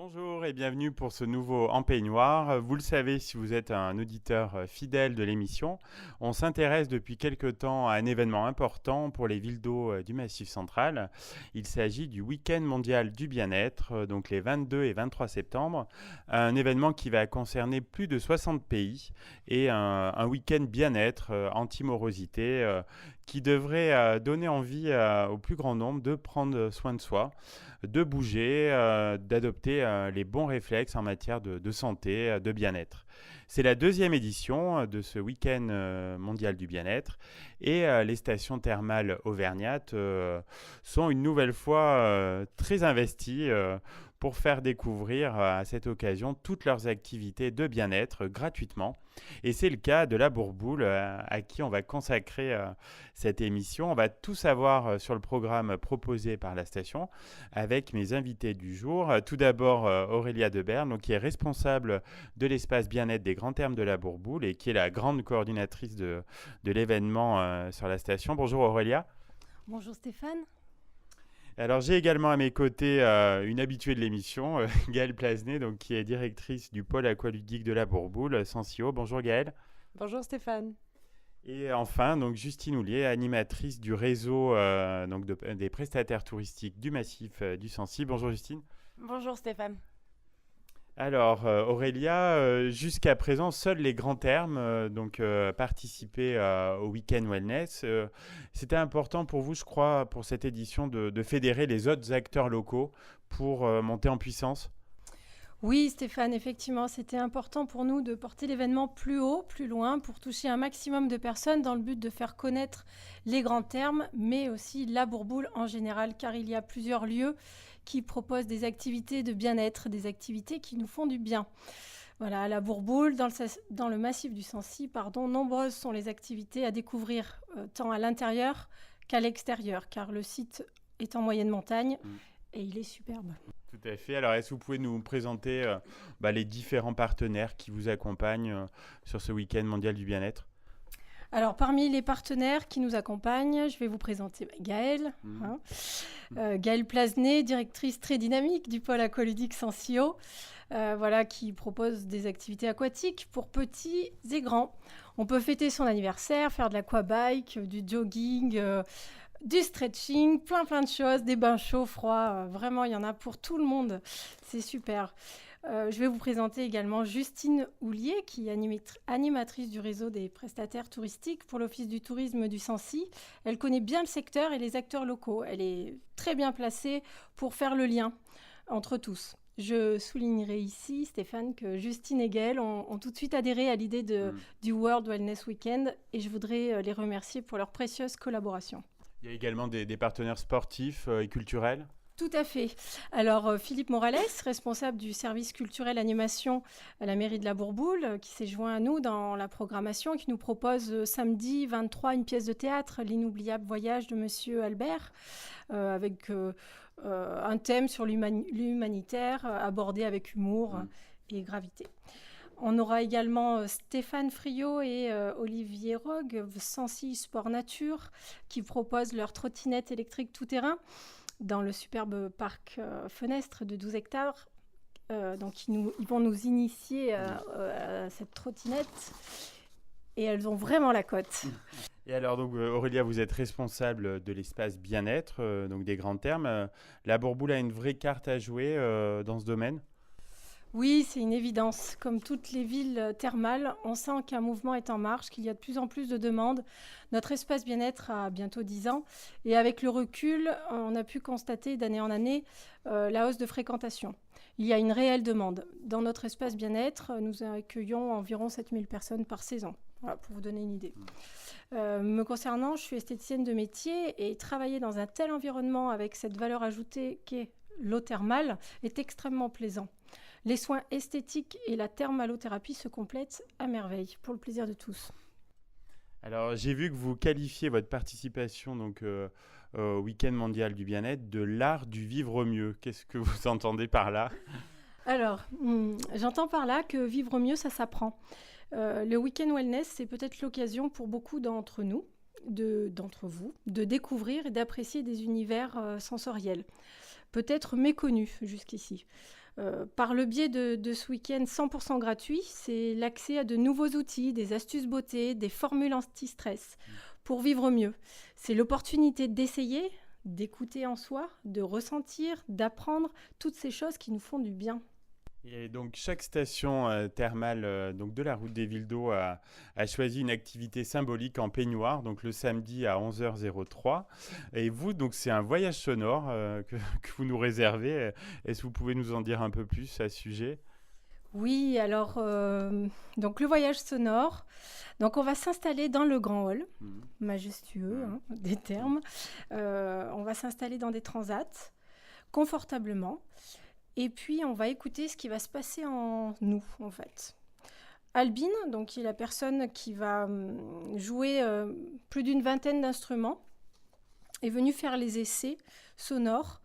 Bonjour et bienvenue pour ce nouveau En Peignoir. Vous le savez, si vous êtes un auditeur fidèle de l'émission, on s'intéresse depuis quelque temps à un événement important pour les villes d'eau du Massif central. Il s'agit du Week-end mondial du bien-être, donc les 22 et 23 septembre. Un événement qui va concerner plus de 60 pays et un week-end bien-être, anti-morosité, qui devrait donner envie au plus grand nombre de prendre soin de soi, de bouger, d'adopter les bons réflexes en matière de santé, de bien-être. C'est la deuxième édition de ce week-end mondial du bien-être et les stations thermales auvergnates sont une nouvelle fois très investies pour faire découvrir à cette occasion toutes leurs activités de bien-être gratuitement. Et c'est le cas de la Bourboule à qui on va consacrer cette émission. On va tout savoir sur le programme proposé par la station avec mes invités du jour. Tout d'abord Aurélia Deberne, qui est responsable de l'espace bien-être des Grands Thermes de la Bourboule et qui est la grande coordinatrice de l'événement sur la station. Bonjour Aurélia. Bonjour Stéphane. Alors j'ai également à mes côtés une habituée de l'émission, Gaëlle Plasnet, donc, qui est directrice du pôle aqualudique de la Bourboule, Sensio. Bonjour Gaëlle. Bonjour Stéphane. Et enfin, donc Justine Houlier, animatrice du réseau des prestataires touristiques du massif du Sancy. Bonjour Justine. Bonjour Stéphane. Alors Aurélia, jusqu'à présent, seuls les grands termes participaient au Week-end Wellness. C'était important pour vous, je crois, pour cette édition de fédérer les autres acteurs locaux pour monter en puissance. Oui Stéphane, effectivement, c'était important pour nous de porter l'événement plus haut, plus loin, pour toucher un maximum de personnes dans le but de faire connaître les grands termes, mais aussi la Bourboule en général, car il y a plusieurs lieux qui proposent des activités de bien-être, des activités qui nous font du bien. Voilà, à la Bourboule, dans le massif du Sancy, nombreuses sont les activités à découvrir tant à l'intérieur qu'à l'extérieur, car le site est en moyenne montagne et il est superbe. Tout à fait. Alors, est-ce que vous pouvez nous présenter les différents partenaires qui vous accompagnent sur ce week-end mondial du bien-être ? Alors, parmi les partenaires qui nous accompagnent, je vais vous présenter Gaëlle. Gaëlle Plasnet, directrice très dynamique du pôle aqualudique Sensio, qui propose des activités aquatiques pour petits et grands. On peut fêter son anniversaire, faire de l'aquabike, du jogging, du stretching, plein de choses, des bains chauds, froids, vraiment il y en a pour tout le monde, c'est super. Je vais vous présenter également Justine Houlier, qui est animatrice du réseau des prestataires touristiques pour l'Office du tourisme du Sancy. Elle connaît bien le secteur et les acteurs locaux. Elle est très bien placée pour faire le lien entre tous. Je soulignerai ici, Stéphane, que Justine et Gaëlle ont tout de suite adhéré à l'idée du World Wellness Weekend et je voudrais les remercier pour leur précieuse collaboration. Il y a également des partenaires sportifs et culturels. Tout à fait. Alors, Philippe Morales, responsable du service culturel animation à la mairie de la Bourboule, qui s'est joint à nous dans la programmation, qui nous propose samedi 23 une pièce de théâtre, L'inoubliable voyage de Monsieur Albert, avec un thème sur l'humanitaire, abordé avec humour et gravité. On aura également Stéphane Friot et Olivier Rogue, Sancy Sport Nature, qui proposent leur trottinette électrique tout-terrain dans le superbe parc Fenestre de 12 hectares. Donc, ils vont nous initier à cette trottinette et elles ont vraiment la cote. Et alors, donc, Aurélia, vous êtes responsable de l'espace bien-être, donc des grands termes. La Bourboule a une vraie carte à jouer dans ce domaine ? Oui, c'est une évidence. Comme toutes les villes thermales, on sent qu'un mouvement est en marche, qu'il y a de plus en plus de demandes. Notre espace bien-être a bientôt 10 ans. Et avec le recul, on a pu constater d'année en année la hausse de fréquentation. Il y a une réelle demande. Dans notre espace bien-être, nous accueillons environ 7000 personnes par saison. Voilà, pour vous donner une idée. Me concernant, je suis esthéticienne de métier et travailler dans un tel environnement avec cette valeur ajoutée qu'est l'eau thermale est extrêmement plaisant. Les soins esthétiques et la thermalothérapie se complètent à merveille, pour le plaisir de tous. Alors, j'ai vu que vous qualifiez votre participation au Week-end mondial du bien-être de l'art du vivre mieux. Qu'est-ce que vous entendez par là ? Alors, j'entends par là que vivre mieux, ça s'apprend. Le Week-end Wellness, c'est peut-être l'occasion pour beaucoup d'entre nous, d'entre vous, de découvrir et d'apprécier des univers sensoriels, peut-être méconnus jusqu'ici. Par le biais de ce week-end 100% gratuit, c'est l'accès à de nouveaux outils, des astuces beauté, des formules anti-stress pour vivre mieux. C'est l'opportunité d'essayer, d'écouter en soi, de ressentir, d'apprendre toutes ces choses qui nous font du bien. Et donc, chaque station thermale donc de la route des Villes d'Eau a choisi une activité symbolique en peignoir, donc le samedi à 11h03. Et vous, donc c'est un voyage sonore que vous nous réservez. Est-ce que vous pouvez nous en dire un peu plus à ce sujet ? Oui, alors, donc le voyage sonore. Donc, on va s'installer dans le grand hall, majestueux, des termes. On va s'installer dans des transats, confortablement. Et puis, on va écouter ce qui va se passer en nous, en fait. Albine, donc, qui est la personne qui va jouer plus d'une vingtaine d'instruments, est venue faire les essais sonores.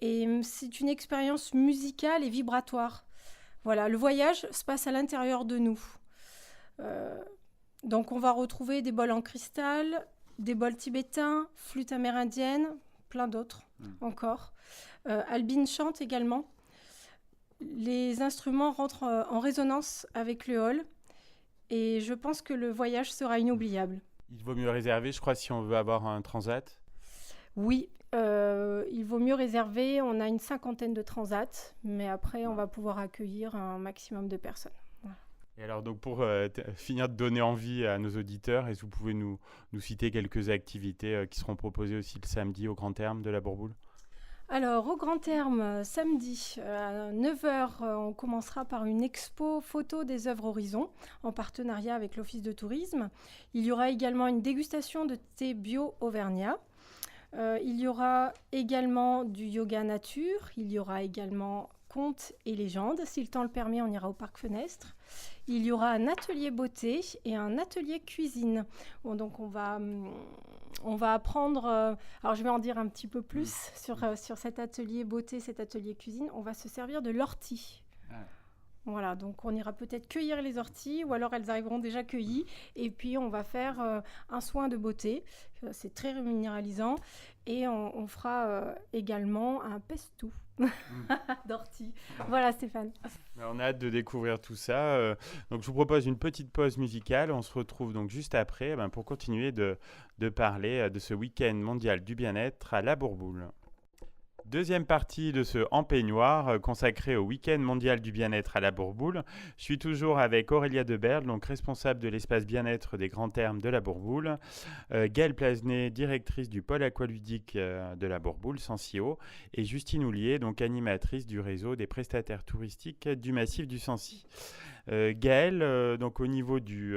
Et c'est une expérience musicale et vibratoire. Voilà, le voyage se passe à l'intérieur de nous. Donc, on va retrouver des bols en cristal, des bols tibétains, flûtes amérindiennes, plein d'autres encore. Albine chante également. Les instruments rentrent en résonance avec le hall et je pense que le voyage sera inoubliable. Il vaut mieux réserver, je crois, si on veut avoir un transat. Oui, il vaut mieux réserver. On a une 50aine de transats, mais après, on va pouvoir accueillir un maximum de personnes. Voilà. Et alors, donc, pour finir de donner envie à nos auditeurs, est-ce que vous pouvez nous citer quelques activités qui seront proposées aussi le samedi au Grand Terme de la Bourboule ? Alors, au Grand Terme, samedi, à 9h, on commencera par une expo photo des œuvres Horizon, en partenariat avec l'Office de tourisme. Il y aura également une dégustation de thé bio auvergnat. Il y aura également du yoga nature. Il y aura également contes et légendes. Si le temps le permet, on ira au Parc Fenestre. Il y aura un atelier beauté et un atelier cuisine. Bon, donc, on va apprendre, alors je vais en dire un petit peu plus sur cet atelier beauté, cet atelier cuisine. On va se servir de l'ortie. Voilà, donc on ira peut-être cueillir les orties ou alors elles arriveront déjà cueillies. Et puis on va faire un soin de beauté. C'est très minéralisant. Et on fera également un pesto d'ortie. Voilà Stéphane. On a hâte de découvrir tout ça. Donc je vous propose une petite pause musicale. On se retrouve donc juste après pour continuer de parler de ce week-end mondial du bien-être à la Bourboule. Deuxième partie de ce En peignoir consacré au week-end mondial du bien-être à la Bourboule. Je suis toujours avec Aurélia Deberle, donc responsable de l'espace bien-être des Grands Termes de la Bourboule, Gaëlle Plasnet, directrice du pôle aqualudique de la Bourboule, Sancio, et Justine Houlier, donc animatrice du réseau des prestataires touristiques du massif du Sancy. Gaëlle, donc au niveau du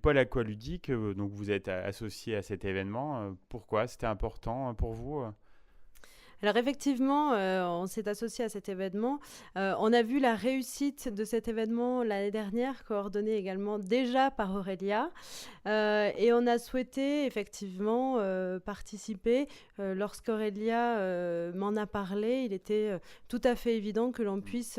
pôle aqualudique, donc vous êtes associée à cet événement. Pourquoi c'était important pour vous Alors effectivement, on s'est associé à cet événement. On a vu la réussite de cet événement l'année dernière, coordonné également déjà par Aurélia. Et on a souhaité effectivement participer. Lorsqu'Aurélia m'en a parlé, il était tout à fait évident que l'on puisse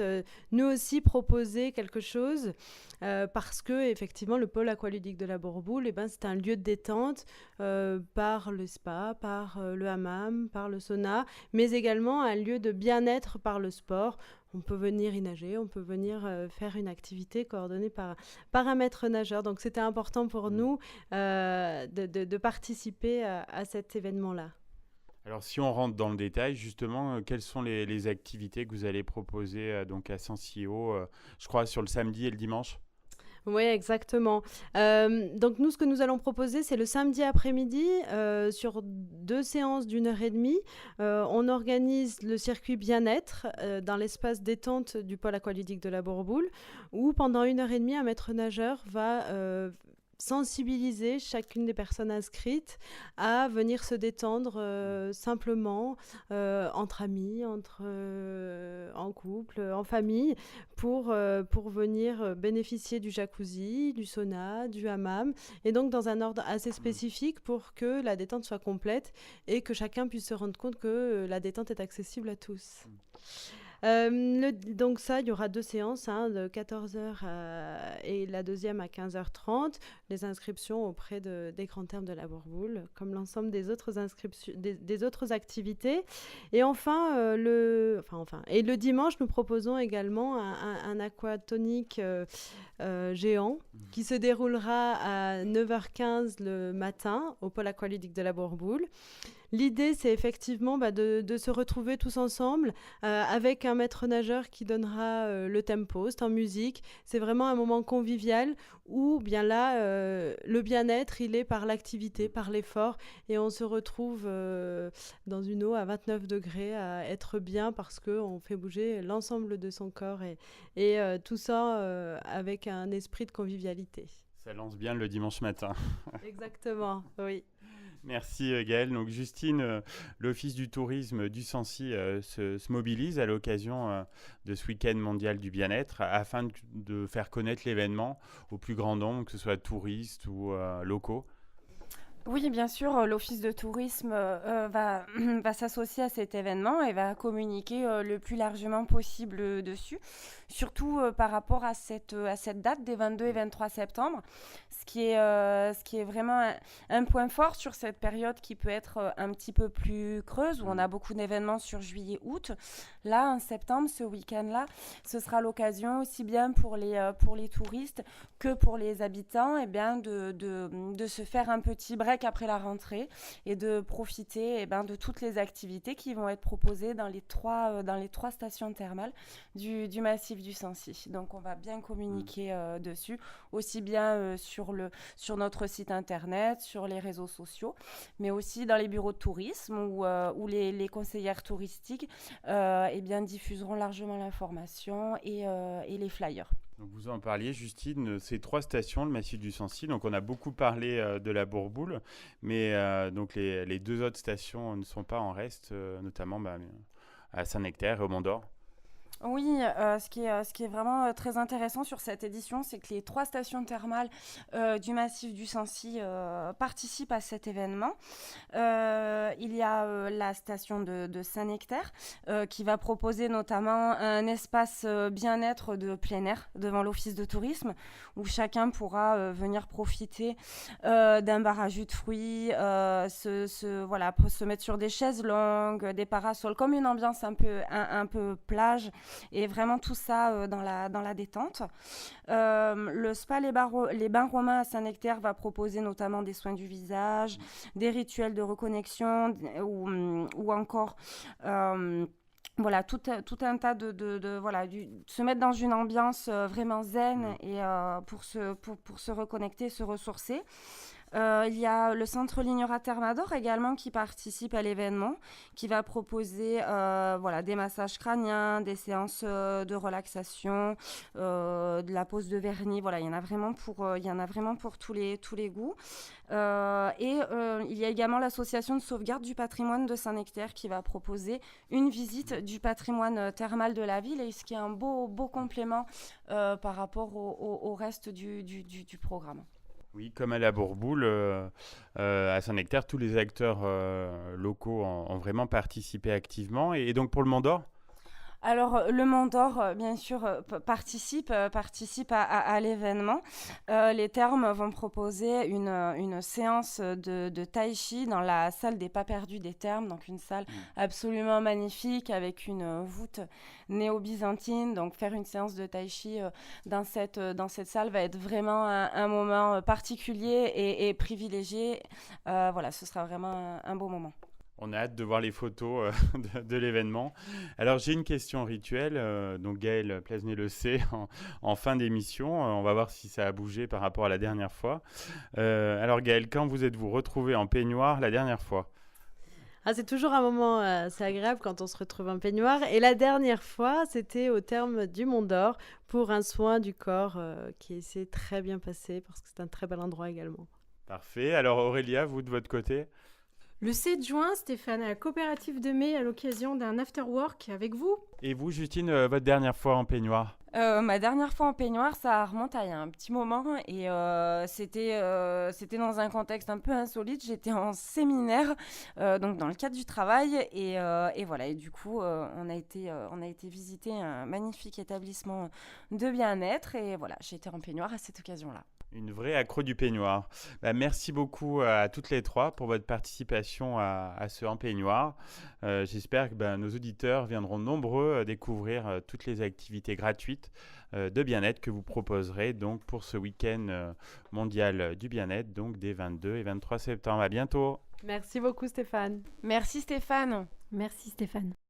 nous aussi proposer quelque chose. Parce que effectivement le pôle aqualudique de la Bourboule, c'est un lieu de détente par le spa, par le hammam, par le sauna, mais également un lieu de bien-être par le sport. On peut venir y nager, on peut venir faire une activité coordonnée par un maître nageur. Donc c'était important pour nous de participer à cet événement-là. Alors si on rentre dans le détail, justement, quelles sont les activités que vous allez proposer donc à Sancio, je crois sur le samedi et le dimanche ? Oui, exactement. Donc nous, ce que nous allons proposer, c'est le samedi après-midi, sur 2 séances d'1h30. On organise le circuit bien-être dans l'espace détente du pôle aqualudique de la Bourboule, où pendant 1h30, un maître nageur va sensibiliser chacune des personnes inscrites à venir se détendre simplement entre amis, en couple, en famille, pour venir bénéficier du jacuzzi, du sauna, du hammam, et donc dans un ordre assez spécifique pour que la détente soit complète et que chacun puisse se rendre compte que la détente est accessible à tous. Donc ça, il y aura 2 séances, de 14h et la deuxième à 15h30. Les inscriptions auprès des grands termes de la Bourboule, comme l'ensemble des autres inscriptions, des autres activités. Et le dimanche, nous proposons également un aquatonique géant qui se déroulera à 9h15 le matin au pôle aqualudique de la Bourboule. L'idée, c'est effectivement de se retrouver tous ensemble avec un maître nageur qui donnera le tempo, c'est en musique. C'est vraiment un moment convivial où, bien là, le bien-être, il est par l'activité, par l'effort. Et on se retrouve dans une eau à 29 degrés à être bien parce qu'on fait bouger l'ensemble de son corps et tout ça avec un esprit de convivialité. Ça lance bien le dimanche matin. Exactement, oui. Merci Gaëlle. Donc Justine, l'Office du tourisme du Sancy se mobilise à l'occasion de ce week-end mondial du bien-être afin de faire connaître l'événement au plus grand nombre, que ce soit touristes ou locaux. Oui, bien sûr, l'Office de tourisme va s'associer à cet événement et va communiquer le plus largement possible dessus, surtout par rapport à cette date des 22 et 23 septembre, ce qui est vraiment un point fort sur cette période qui peut être un petit peu plus creuse, où on a beaucoup d'événements sur juillet-août. Là, en septembre, ce week-end-là, ce sera l'occasion aussi bien pour les touristes que pour les habitants de se faire un petit break après la rentrée et de profiter de toutes les activités qui vont être proposées dans les trois stations thermales du massif du Sancy. Donc on va bien communiquer dessus, aussi bien sur notre site internet, sur les réseaux sociaux, mais aussi dans les bureaux de tourisme où les conseillères touristiques diffuseront largement l'information et les flyers. Donc vous en parliez, Justine, ces 3 stations, le massif du Sancy. Donc on a beaucoup parlé de la Bourboule, mais donc les 2 autres stations ne sont pas en reste, notamment à Saint-Nectaire et au Mont-d'Or. Oui, ce qui est vraiment très intéressant sur cette édition, c'est que les 3 stations thermales du massif du Sancy participent à cet événement. Il y a la station de Saint-Nectaire qui va proposer notamment un espace bien-être de plein air devant l'office de tourisme où chacun pourra venir profiter d'un bar à jus de fruits, se mettre sur des chaises longues, des parasols, comme une ambiance un peu plage. Et vraiment tout ça dans la détente. Le spa Les Bains Romains à Saint-Nectaire va proposer notamment des soins du visage, des rituels de reconnexion ou encore tout un tas de se mettre dans une ambiance vraiment zen et pour se reconnecter, se ressourcer. Il y a le centre Lignora Thermador également qui participe à l'événement, qui va proposer des massages crâniens, des séances de relaxation, de la pose de vernis. Voilà, il y en a vraiment pour tous les goûts. Il y a également l'association de sauvegarde du patrimoine de Saint-Nectaire qui va proposer une visite du patrimoine thermal de la ville, et ce qui est un beau complément par rapport au reste du programme. Oui, comme à la Bourboule, à Saint-Nectaire, tous les acteurs locaux ont vraiment participé activement. Et donc pour le Mont-d'Or ? Alors, le Mont-d'Or, bien sûr, participe à l'événement. Les thermes vont proposer une séance de tai chi dans la salle des pas perdus des thermes, donc une salle absolument magnifique avec une voûte néo-byzantine. Donc, faire une séance de tai chi dans cette salle va être vraiment un moment particulier et privilégié. Ce sera vraiment un beau moment. On a hâte de voir les photos de l'événement. Alors, j'ai une question rituelle. Donc, Gaëlle Plasnet le sait en fin d'émission. On va voir si ça a bougé par rapport à la dernière fois. Alors, Gaëlle, quand vous êtes-vous retrouvée en peignoir la dernière fois ? C'est toujours un moment assez agréable quand on se retrouve en peignoir. Et la dernière fois, c'était au terme du Mont-d'Or pour un soin du corps qui s'est très bien passé parce que c'est un très bel endroit également. Parfait. Alors, Aurélia, vous de votre côté ? Le 7 juin, Stéphane, à la coopérative de mai, à l'occasion d'un after-work avec vous. Et vous, Justine, votre dernière fois en peignoir? Ma dernière fois en peignoir, ça remonte à il y a un petit moment et c'était dans un contexte un peu insolite. J'étais en séminaire, donc dans le cadre du travail et voilà. Et du coup, on a été visiter un magnifique établissement de bien-être et voilà, j'ai été en peignoir à cette occasion-là. Une vraie accro du peignoir. Merci beaucoup à toutes les trois pour votre participation à ce en peignoir. J'espère que nos auditeurs viendront nombreux découvrir toutes les activités gratuites de bien-être que vous proposerez donc pour ce week-end mondial du bien-être, donc des 22 et 23 septembre. À bientôt. Merci beaucoup Stéphane. Merci Stéphane. Merci Stéphane.